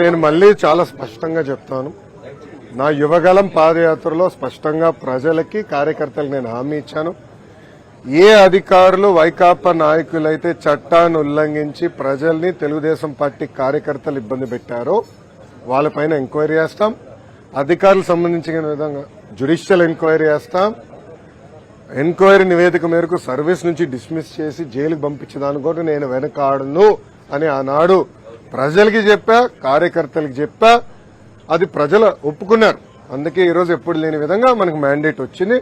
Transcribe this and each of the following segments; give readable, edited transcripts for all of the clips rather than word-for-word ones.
నేను మళ్ళీ చాలా స్పష్టంగా చెప్తాను. నా యువగలం పాదయాత్రలో స్పష్టంగా ప్రజలకి కార్యకర్తలకు నేను హామీ ఇచ్చాను. ఏ అధికారులు వైకాపా నాయకులైతే చట్టాన్ని ఉల్లంఘించి ప్రజల్ని తెలుగుదేశం పార్టీ కార్యకర్తలు ఇబ్బంది పెట్టారో వాళ్ళపైన ఎంక్వైరీ చేస్తాం. అధికారులకు సంబంధించిన విధంగా జ్యుడిషియల్ ఎంక్వైరీ చేస్తాం. ఎంక్వైరీ నివేదిక మేరకు సర్వీస్ నుంచి డిస్మిస్ చేసి జైలుకు పంపించడానికి కూడా నేను వెనకాడను అని ఆనాడు ప్రజలకి చెప్పా, కార్యకర్తలకు చెప్పా. అది ప్రజలు ఒప్పుకున్నారు. అందుకే ఈరోజు ఎప్పుడు లేని విధంగా మనకు మ్యాండేట్ వచ్చింది.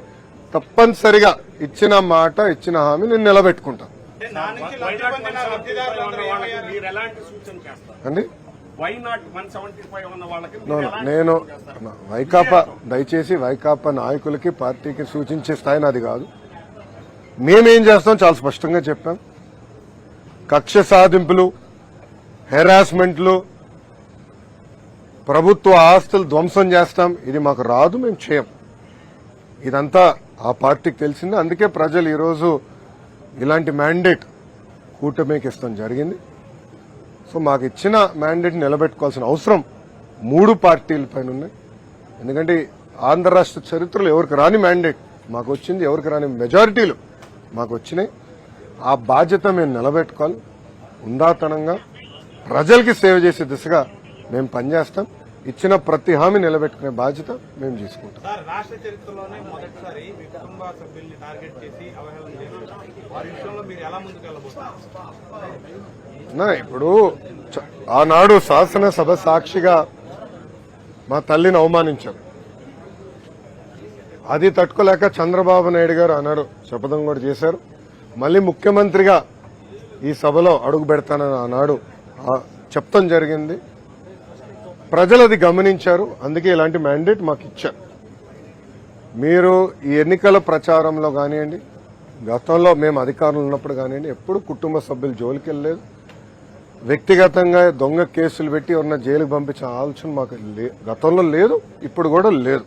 తప్పనిసరిగా ఇచ్చిన మాట, ఇచ్చిన హామీ నేను నిలబెట్టుకుంటాను అండి. నేను వైకాపా, దయచేసి వైకాపా నాయకులకి పార్టీకి సూచించే స్థాయి నాది కాదు. మేమేం చేస్తాం చాలా స్పష్టంగా చెప్పాం. కక్ష సాధింపులు, హెరాస్మెంట్లు, ప్రభుత్వ ఆస్తులు ధ్వంసం చేస్తాం, ఇది మాకు రాదు, మేము చేయం. ఇదంతా ఆ పార్టీకి తెలిసింది. అందుకే ప్రజలు ఈరోజు ఇలాంటి మ్యాండేట్ కూటమికి ఇస్తాం జరిగింది. సో మాకు ఇచ్చిన మ్యాండేట్ నిలబెట్టుకోవాల్సిన అవసరం 3 పార్టీల పైన ఉన్నాయి. ఎందుకంటే ఆంధ్ర రాష్ట్ర చరిత్రలో ఎవరికి రాని మ్యాండేట్ మాకు వచ్చింది, ఎవరికి రాని మెజారిటీలు మాకు వచ్చినాయి. ఆ బాధ్యత మేము నిలబెట్టుకోవాలి. ఉందాతనంగా ప్రజలకి సేవ చేసే దిశగా మేము పనిచేస్తాం. ఇచ్చిన ప్రతి హామీ నిలబెట్టుకునే బాధ్యత మేము తీసుకుంటాం. రాష్ట్ర చరిత్రలోనే మొదటిసారి మీ కుటుంబ సభ్యుల్ని టార్గెట్ చేసి అవహేళన చేశారు. వారి విషయంలో మీరు ఎలా ముందుకు వెళ్ళబోతున్నారు? ఇప్పుడు ఆనాడు శాసనసభ సాక్షిగా మా తల్లిని అవమానించారు. అది తట్టుకోలేక చంద్రబాబు నాయుడు గారు ఆనాడు శపథం కూడా చేశారు. మళ్లీ ముఖ్యమంత్రిగా ఈ సభలో అడుగు పెడతానని ఆనాడు చెప్తాం జరిగింది. ప్రజలు అది గమనించారు. అందుకే ఇలాంటి మ్యాండేట్ మాకు ఇచ్చారు. మీరు ఈ ఎన్నికల ప్రచారంలో కానివ్వండి, గతంలో మేము అధికారంలో ఉన్నప్పుడు కానివ్వండి, ఎప్పుడు కుటుంబ సభ్యులు జోలికి వెళ్ళలేదు. వ్యక్తిగతంగా దొంగ కేసులు పెట్టి ఎవరన్నా జైలుకు పంపించిన ఆలోచన మాకు గతంలో లేదు, ఇప్పుడు కూడా లేదు.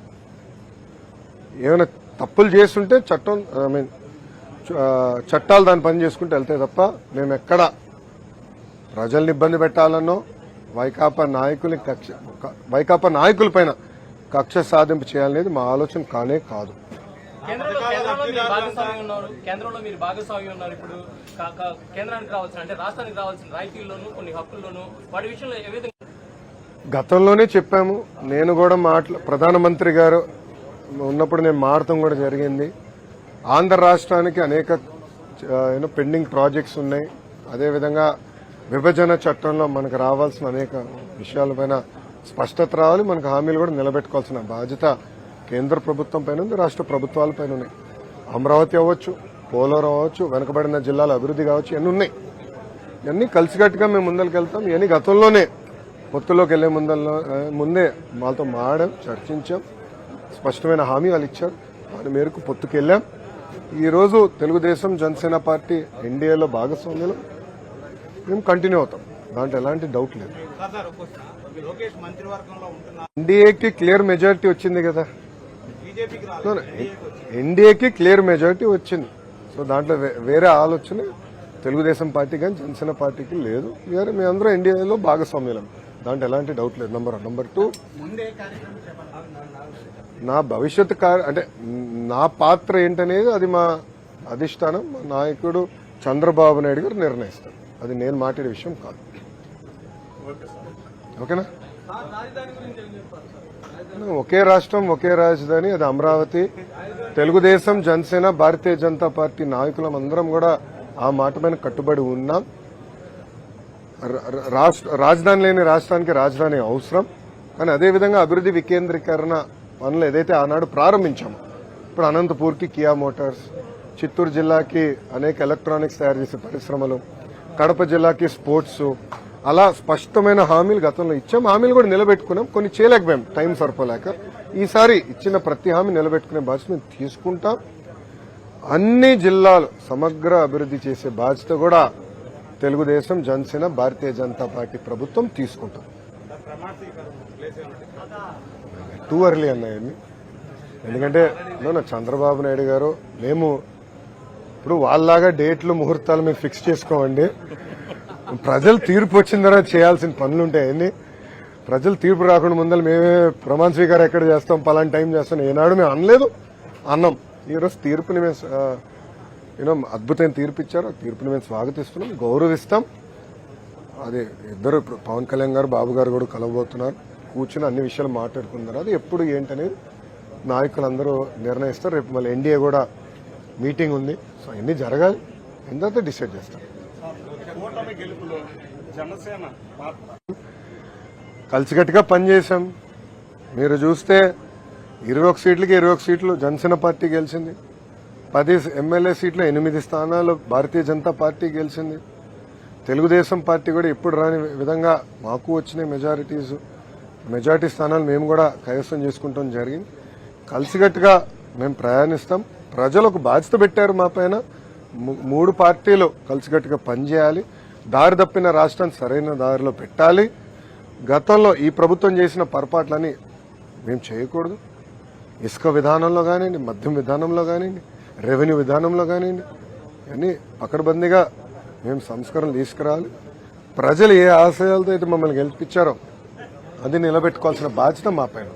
ఏమైనా తప్పులు చేస్తుంటే చట్టాలు దాని పని చేసుకుంటూ వెళ్తే తప్ప మేము ఎక్కడ ప్రజల్ని ఇబ్బంది పెట్టాలనో వైకాపా నాయకులపైన కక్ష సాధింపు చేయాలనేది మా ఆలోచన కానే కాదు. కేంద్రంలో మీరు భాగస్వామి ఉన్నారు. ఇప్పుడు కేంద్రానికి రావాల్సిన, అంటే రాష్ట్రానికి రావాల్సిన రాయితీల్లోనూ కొన్ని హక్కుల్లోనూ వాటి విషయంలో ఏ విధంగా గతంలోనే చెప్పాము. నేను కూడా ప్రధానమంత్రి గారు ఉన్నప్పుడు నేను మాట్లాడటం కూడా జరిగింది. ఆంధ్ర రాష్ట్రానికి అనేక పెండింగ్ ప్రాజెక్ట్స్ ఉన్నాయి. అదేవిధంగా విభజన చట్టంలో మనకు రావాల్సిన అనేక విషయాలపైన స్పష్టత రావాలి. మనకు హామీలు కూడా నిలబెట్టుకోవాల్సిన బాధ్యత కేంద్ర ప్రభుత్వం పైన ఉంది, రాష్ట్ర ప్రభుత్వాల పైన ఉన్నాయి. అమరావతి అవ్వచ్చు, పోలవరం అవ్వచ్చు, వెనుకబడిన జిల్లాల అభివృద్ధి కావచ్చు, ఇవన్నీ ఉన్నాయి. ఇవన్నీ కలిసికట్టుగా మేము ముందరికి వెళ్తాం. ఇవన్నీ గతంలోనే పొత్తులోకి వెళ్లే ముందే వాళ్ళతో మాట్లాడాం, చర్చించాం. స్పష్టమైన హామీ వాళ్ళు ఇచ్చారు. దాని మేరకు పొత్తుకెళ్లాం. ఈరోజు తెలుగుదేశం, జనసేన పార్టీ ఎన్డీఏలో భాగస్వామ్యంలో మేము కంటిన్యూ అవుతాం. దాంట్లో ఎలాంటి డౌట్ లేదు. ఎన్డీఏకి క్లియర్ మెజారిటీ వచ్చింది కదా. ఎన్డీఏకి క్లియర్ మెజారిటీ వచ్చింది. సో దాంట్లో వేరే ఆలోచన తెలుగుదేశం పార్టీ కానీ జనసేన పార్టీకి లేదు. మీ అందరూ ఎన్డీఏలో భాగస్వామ్యం, దాంట్లో ఎలాంటి డౌట్ లేదు. నంబర్ 2, నా భవిష్యత్ అంటే నా పాత్ర ఏంటనేది అది మా అధిష్టానం, మా నాయకుడు చంద్రబాబు నాయుడు గారు నిర్ణయిస్తారు. అది నేను మాట్లాడే విషయం కాదు. ఓకేనా? ఒకే రాష్ట్రం, ఒకే రాజధాని, అది అమరావతి. తెలుగుదేశం, జనసేన, భారతీయ జనతా పార్టీ నాయకులం అందరం కూడా ఆ మాట పైన కట్టుబడి ఉన్నాం. రాజధాని లేని రాష్ట్రానికి రాజధాని అవసరం. కానీ అదేవిధంగా అభివృద్ధి వికేంద్రీకరణ పనులు ఏదైతే ఆనాడు ప్రారంభించామో, ఇప్పుడు అనంతపూర్కి కియా మోటార్స్, చిత్తూరు జిల్లాకి అనేక ఎలక్ట్రానిక్స్ తయారు చేసే పరిశ్రమలు, కడప జిల్లాకి స్పోర్ట్స్, అలా స్పష్టమైన హామీలు గతంలో ఇచ్చాం. హామీలు కూడా నిలబెట్టుకున్నాం. కొన్ని చేయలేకపోయాం, టైం సరిపోలేక. ఈసారి ఇచ్చిన ప్రతి హామీ నిలబెట్టుకునే బాధ్యత మేము తీసుకుంటాం. అన్ని జిల్లాలు సమగ్ర అభివృద్ధి చేసే బాధ్యత కూడా తెలుగుదేశం, జనసేన, భారతీయ జనతా పార్టీ ప్రభుత్వం తీసుకుంటాం. టూ అర్లీ అన్నాయన్ని. ఎందుకంటే చంద్రబాబు నాయుడు గారు, మేము ఇప్పుడు వాళ్ళలాగా డేట్లు, ముహూర్తాలు మేము ఫిక్స్ చేసుకోమండి. ప్రజలు తీర్పు వచ్చిన తర్వాత చేయాల్సిన పనులుంటాయని ప్రజలు తీర్పు రాకుండా ముందర మేమే ప్రమాణ స్వీకారం ఎక్కడ చేస్తాం, పలానా టైం చేస్తాం ఏనాడు మేము అనలేదు, అన్నాం. ఈరోజు తీర్పుని మేము అద్భుతమైన తీర్పు ఇచ్చారు. ఆ తీర్పుని మేము స్వాగతిస్తున్నాం, గౌరవిస్తాం. అదే ఇద్దరు ఇప్పుడు పవన్ కళ్యాణ్ గారు, బాబు గారు కూడా కలవబోతున్నారు. కూర్చుని అన్ని విషయాలు మాట్లాడుకున్నారు. అది ఎప్పుడు ఏంటనేది నాయకులందరూ నిర్ణయిస్తారు. రేపు మళ్ళీ ఎన్డీఏ కూడా మీటింగ్ ఉంది. సో అన్ని జరగాలి, తర్వాత డిసైడ్ చేస్తాం. కలిసికట్టుగా పనిచేశాం. మీరు చూస్తే 21 సీట్లకి 21 సీట్లు జనసేన పార్టీ గెలిచింది. 10 ఎమ్మెల్యే సీట్లు 8 స్థానాలు భారతీయ జనతా పార్టీ గెలిచింది. తెలుగుదేశం పార్టీ కూడా ఎప్పుడు రాని విధంగా మాకు వచ్చిన మెజారిటీ స్థానాలు మేము కూడా కైవసం చేసుకుంటాం జరిగింది. కలిసికట్టుగా మేము ప్రయాణిస్తాం. ప్రజలు ఒక బాధ్యత పెట్టారు మా పైన. 3 పార్టీలు కలిసికట్టుగా పనిచేయాలి. దారి తప్పిన రాష్ట్రాన్ని సరైన దారిలో పెట్టాలి. గతంలో ఈ ప్రభుత్వం చేసిన పొరపాట్లని మేము చేయకూడదు. ఇసుక విధానంలో కానివ్వండి, మద్యం విధానంలో కానివ్వండి, రెవెన్యూ విధానంలో కానివ్వండి, ఇవన్నీ పకడ్బందీగా మేము సంస్కరణలు తీసుకురావాలి. ప్రజలు ఏ ఆశయాలతో అయితే మమ్మల్ని గెలిపించారో అది నిలబెట్టుకోవాల్సిన బాధ్యత మా పైన.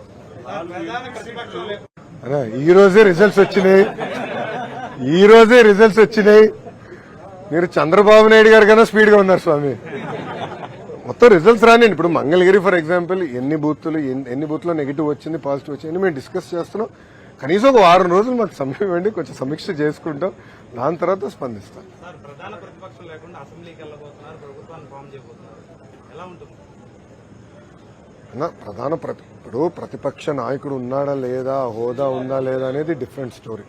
ఈ రోజే రిజల్ట్స్ వచ్చినాయి. మీరు చంద్రబాబు నాయుడు గారు కన్నా స్పీడ్ గా ఉన్నారు స్వామి. మొత్తం రిజల్ట్స్ రానివ్వండి. ఇప్పుడు మంగళగిరి ఫర్ ఎగ్జాంపుల్ ఎన్ని బూత్లో నెగిటివ్ వచ్చింది, పాజిటివ్ వచ్చింది మేము డిస్కస్ చేస్తున్నాం. కనీసం ఒక 6 రోజులు మాకు సమయం ఇవ్వండి, కొంచెం సమీక్ష చేసుకుంటాం. దాని తర్వాత స్పందిస్తాం. ప్రధాన ప్రతిపక్షం లేకుండా అసెంబ్లీకి వెళ్ళబోతున్నారు, ప్రభుత్వాన్ని ఫామ్ చేయబోతున్నారు, ఎలా ఉంటుంది? ఇప్పుడు ప్రతిపక్ష నాయకుడు ఉన్నాడా లేదా, హోదా ఉందా లేదా అనేది డిఫరెంట్ స్టోరీ.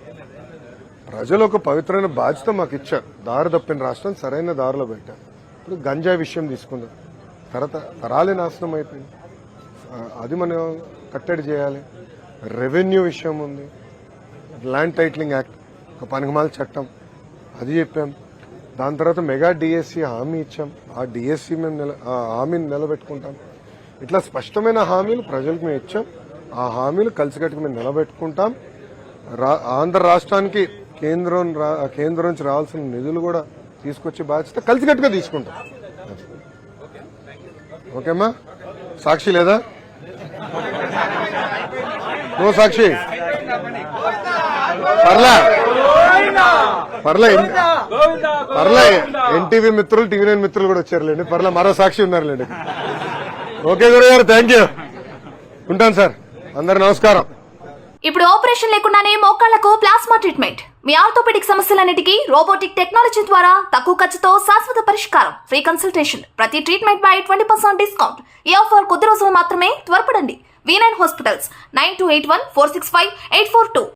ప్రజలు ఒక పవిత్రమైన బాధ్యత మాకు ఇచ్చారు. దారి తప్పిన రాష్ట్రం సరైన దారిలో పెట్టారు. ఇప్పుడు గంజాయి విషయం తీసుకుందాం. తరాలే నాశనం అయిపోయింది. అది మనం కట్టడి చేయాలి. రెవెన్యూ విషయం ఉంది, ల్యాండ్ టైటిలింగ్ యాక్ట్, ఒక పనికిమాల చట్టం, అది చెప్పాం. దాని తర్వాత మెగా డిఎస్సి హామీ ఇచ్చాం. ఆ డిఎస్సి మేము హామీని నిలబెట్టుకుంటాం. ఇట్లా స్పష్టమైన హామీలు ప్రజలకు మేము ఇచ్చాం. ఆ హామీలు కలిసికట్టుకు మేము నిలబెట్టుకుంటాం. ఆంధ్ర రాష్ట్రానికి కేంద్రం నుంచి రావాల్సిన నిధులు కూడా తీసుకొచ్చే బాధ్యత కలిసికట్టుగా తీసుకుంటాం. ఓకేమ్మా? సాక్షి లేదా? నువ్వు సాక్షి పర్లే ఎన్టీవీ మిత్రులు, టీవీ9 మిత్రులు కూడా వచ్చారులేండి. పర్లే మరో సాక్షి ఉన్నారులేండి. ఓకే గురుగారు, థ్యాంక్ యూ. ఉంటాను సార్. అందరు నమస్కారం. ఇప్పుడు ఆపరేషన్ లేకుండానే మోకాళ్లకు ప్లాస్మా ట్రీట్మెంట్. మీ ఆర్థోపెడిక్ సమస్యలన్నిటికీ రోబోటిక్ టెక్నాలజీ ద్వారా తక్కువ ఖర్చుతో శాశ్వత పరిష్కారం. Free consultation. ప్రతి ట్రీట్మెంట్ పై 20% డిస్కౌంట్. ఈ ఆఫర్ కొద్ది రోజులు మాత్రమే. త్వరపడండి. V9 hospitals 9281465842.